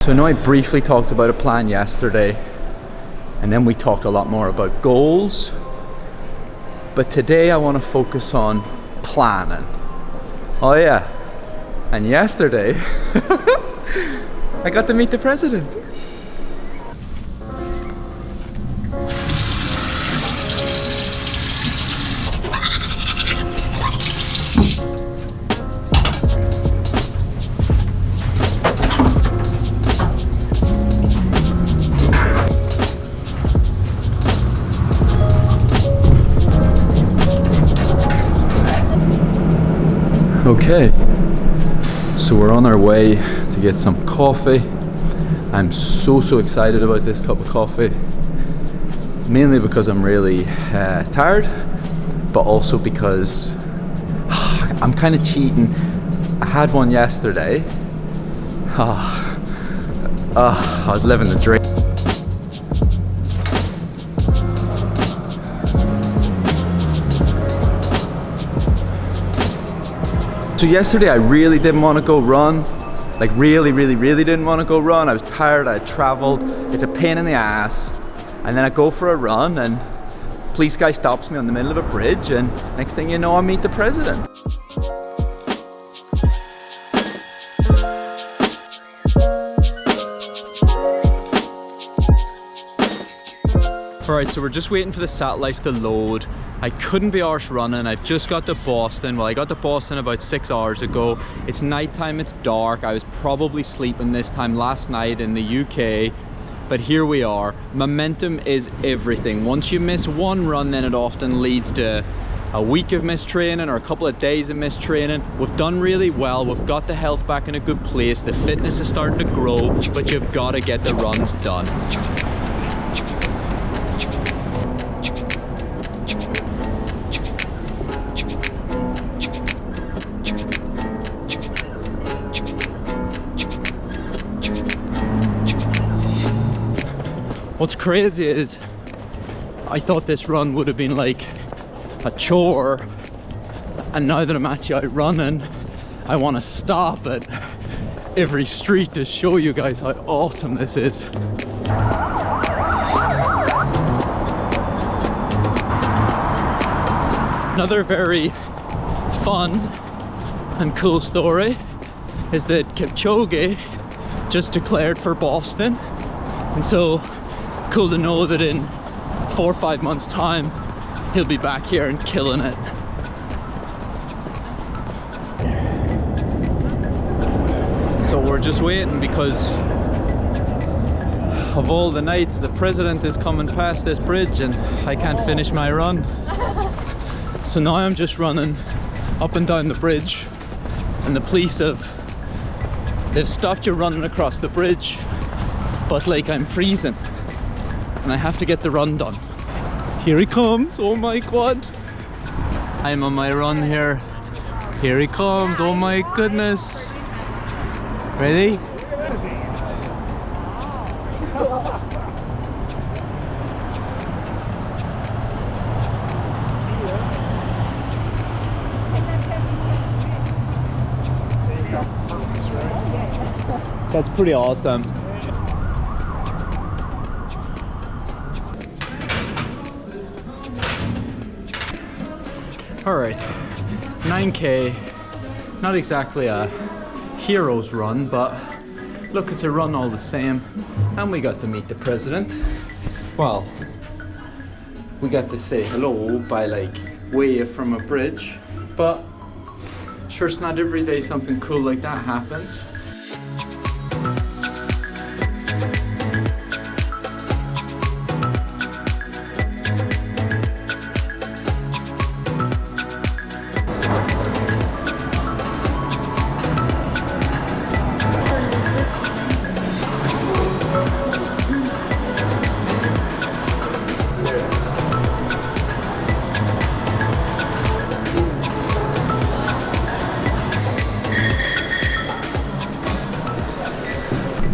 So I know I briefly talked about a plan yesterday, and then we talked a lot more about goals. But today I want to focus on planning. Oh yeah, and yesterday I got to meet the president. Okay, so we're on our way to get some coffee. I'm so excited about this cup of coffee, mainly because I'm really tired, but also because I'm kind of cheating. I had one yesterday. I was living the dream. So yesterday I really didn't want to go run, like really didn't want to go run. I was tired, I had traveled, it's a pain in the ass. And then I go for a run and police guy stops me on the middle of a bridge, and next thing you know I meet the president. Alright, so we're just waiting for the satellites to load. I couldn't be arsed running. I've just got to Boston. Well, I got to Boston about 6 hours ago. It's nighttime, it's dark. I was probably sleeping this time last night in the UK. But here we are. Momentum is everything. Once you miss one run, then it often leads to a week of missed training or a couple of days of missed training. We've done really well. We've got the health back in a good place. The fitness is starting to grow, but you've got to get the runs done. What's crazy is I thought this run would have been like a chore, and now that I'm actually out running, I want to stop at every street to show you guys how awesome this is. Another very fun and cool story is that Kipchoge just declared for Boston, and so cool to know that in 4 or 5 months time he'll be back here and killing it. So we're just waiting because of all the nights the president is coming past this bridge and I can't finish my run. So now I'm just running up and down the bridge, and the police they've stopped you running across the bridge, but like I'm freezing and I have to get the run done. Here he comes, oh my god. I'm on my run here. Here he comes, oh my goodness. Ready? That's pretty awesome. Alright, 9k, not exactly a hero's run, but look, it's a run all the same. And we got to meet the president. Well, we got to say hello by like wave from a bridge, but sure, it's not every day something cool like that happens.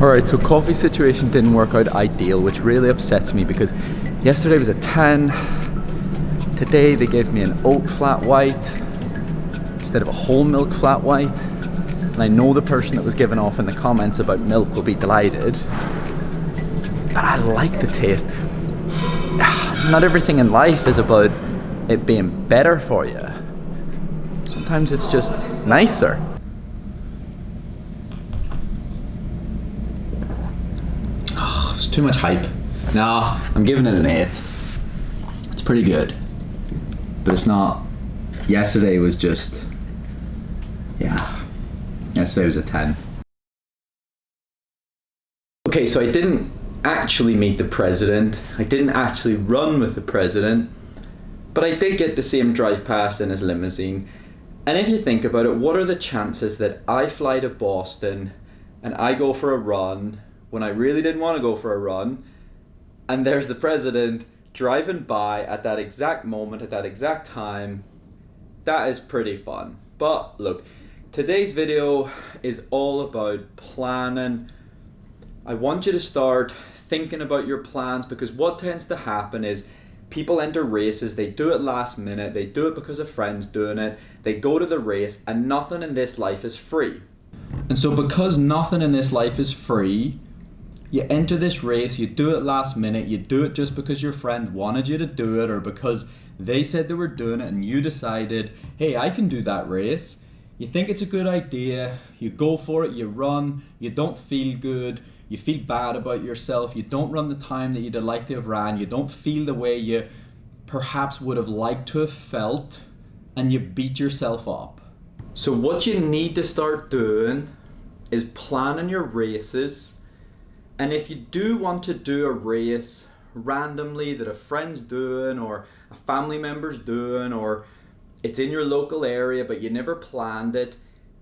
Alright, so coffee situation didn't work out ideal, which really upsets me because yesterday was a 10. Today they gave me an oat flat white instead of a whole milk flat white. And I know the person that was given off in the comments about milk will be delighted. But I like the taste. Not everything in life is about it being better for you. Sometimes it's just nicer. Oh, it's too much hype. No, I'm giving it an 8. It's pretty good. But it's not. Yesterday was just, yeah. Yesterday was a 10. Okay, so I didn't actually meet the president. I didn't actually run with the president. But I did get to see him drive past in his limousine. And if you think about it, what are the chances that I fly to Boston and I go for a run when I really didn't want to go for a run, and there's the president driving by at that exact moment, at that exact time? That is pretty fun. But look, today's video is all about planning. I want you to start thinking about your plans, because what tends to happen is people enter races, they do it last minute, they do it because a friend's doing it, they go to the race, and nothing in this life is free. And so because nothing in this life is free, you enter this race, you do it last minute, you do it just because your friend wanted you to do it, or because they said they were doing it and you decided, hey, I can do that race. You think it's a good idea, you go for it, you run, you don't feel good, you feel bad about yourself, you don't run the time that you'd like to have ran, you don't feel the way you perhaps would have liked to have felt, and you beat yourself up. So what you need to start doing is planning your races. And if you do want to do a race randomly that a friend's doing, or a family member's doing, or it's in your local area but you never planned it,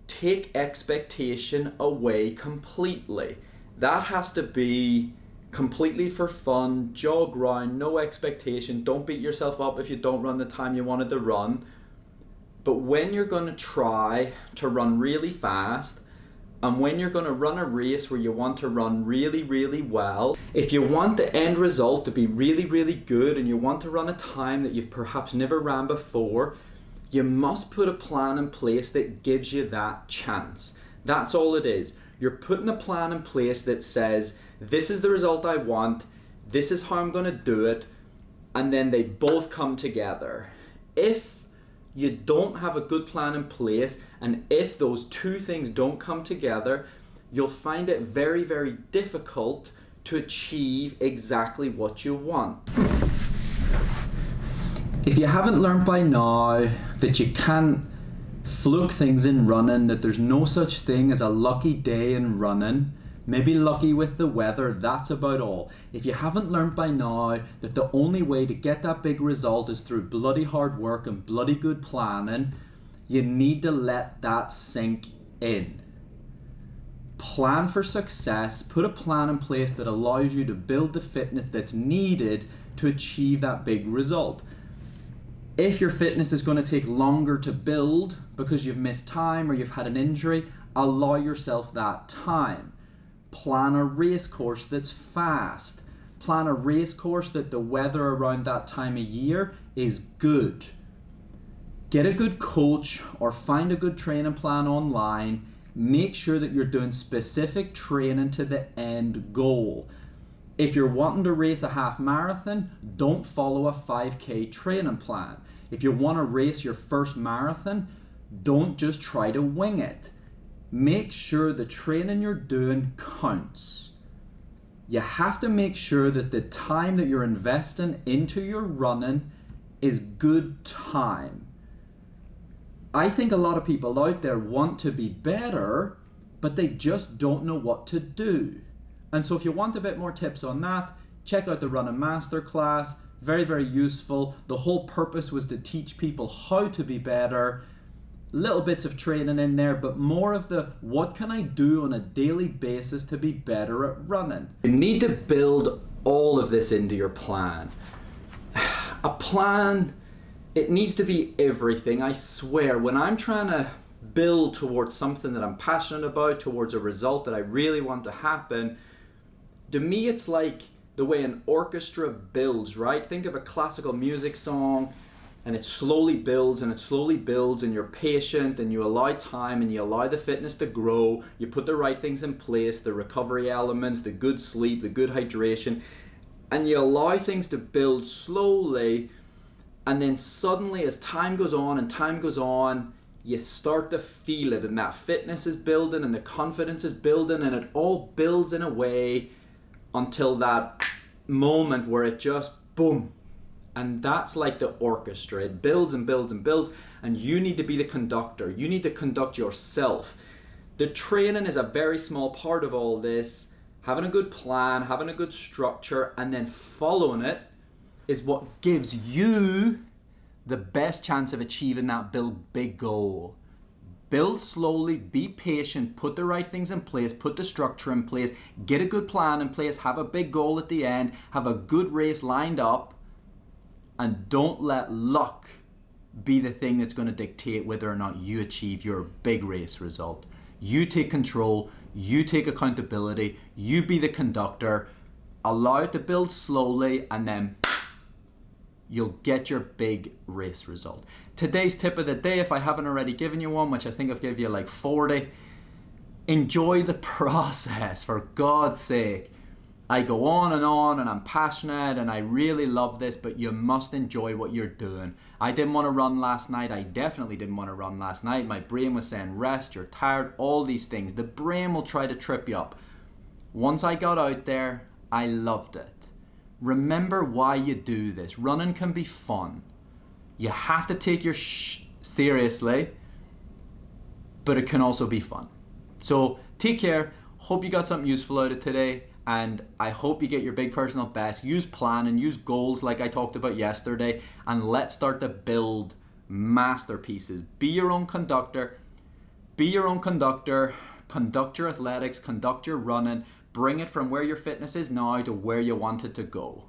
take expectation away completely. That has to be completely for fun, jog round, no expectation. Don't beat yourself up if you don't run the time you wanted to run. But when you're going to try to run really fast, and when you're going to run a race where you want to run really, really well, if you want the end result to be really, really good, and you want to run a time that you've perhaps never ran before, you must put a plan in place that gives you that chance. That's all it is. You're putting a plan in place that says, this is the result I want, this is how I'm going to do it, and then they both come together. If you don't have a good plan in place, and if those two things don't come together, you'll find it very, very difficult to achieve exactly what you want. If you haven't learned by now that you can't fluke things in running, that there's no such thing as a lucky day in running, maybe lucky with the weather, that's about all. If you haven't learned by now that the only way to get that big result is through bloody hard work and bloody good planning, you need to let that sink in. Plan for success, put a plan in place that allows you to build the fitness that's needed to achieve that big result. If your fitness is going to take longer to build because you've missed time or you've had an injury, allow yourself that time. Plan a race course that's fast. Plan a race course that the weather around that time of year is good. Get a good coach or find a good training plan online. Make sure that you're doing specific training to the end goal. If you're wanting to race a half marathon, don't follow a 5K training plan. If you want to race your first marathon, don't just try to wing it. Make sure the training you're doing counts. You have to make sure that the time that you're investing into your running is good time. I think a lot of people out there want to be better, but they just don't know what to do. And so if you want a bit more tips on that, check out the Running Masterclass. Very, very useful. The whole purpose was to teach people how to be better. Little bits of training in there, but more of the what can I do on a daily basis to be better at running. You need to build all of this into your plan. A plan, it needs to be everything. I swear, when I'm trying to build towards something that I'm passionate about, towards a result that I really want to happen, to me it's like the way an orchestra builds, right? Think of a classical music song. and it slowly builds and it slowly builds, and you're patient and you allow time and you allow the fitness to grow, you put the right things in place, the recovery elements, the good sleep, the good hydration, and you allow things to build slowly, and then suddenly as time goes on and time goes on, you start to feel it, and that fitness is building and the confidence is building, and it all builds in a way until that moment where it just boom. And that's like the orchestra. It builds and builds and builds, and you need to be the conductor. You need to conduct yourself. The training is a very small part of all this. Having a good plan, having a good structure, and then following it is what gives you the best chance of achieving that big goal. Build slowly, be patient, put the right things in place, put the structure in place, get a good plan in place, have a big goal at the end, have a good race lined up, and don't let luck be the thing that's going to dictate whether or not you achieve your big race result. You take control, you take accountability, you be the conductor, allow it to build slowly, and then you'll get your big race result. Today's tip of the day, if I haven't already given you one, which I think I've given you like 40, enjoy the process, for God's sake. I go on and I'm passionate and I really love this, but you must enjoy what you're doing. I didn't want to run last night. I definitely didn't want to run last night. My brain was saying rest, you're tired, all these things. The brain will try to trip you up. Once I got out there, I loved it. Remember why you do this. Running can be fun. You have to take your seriously, but it can also be fun. So take care. Hope you got something useful out of today, and I hope you get your big personal best. Use plan and use goals like I talked about yesterday, and let's start to build masterpieces. Be your own conductor. Be your own conductor. Conduct your athletics, conduct your running. Bring it from where your fitness is now to where you want it to go.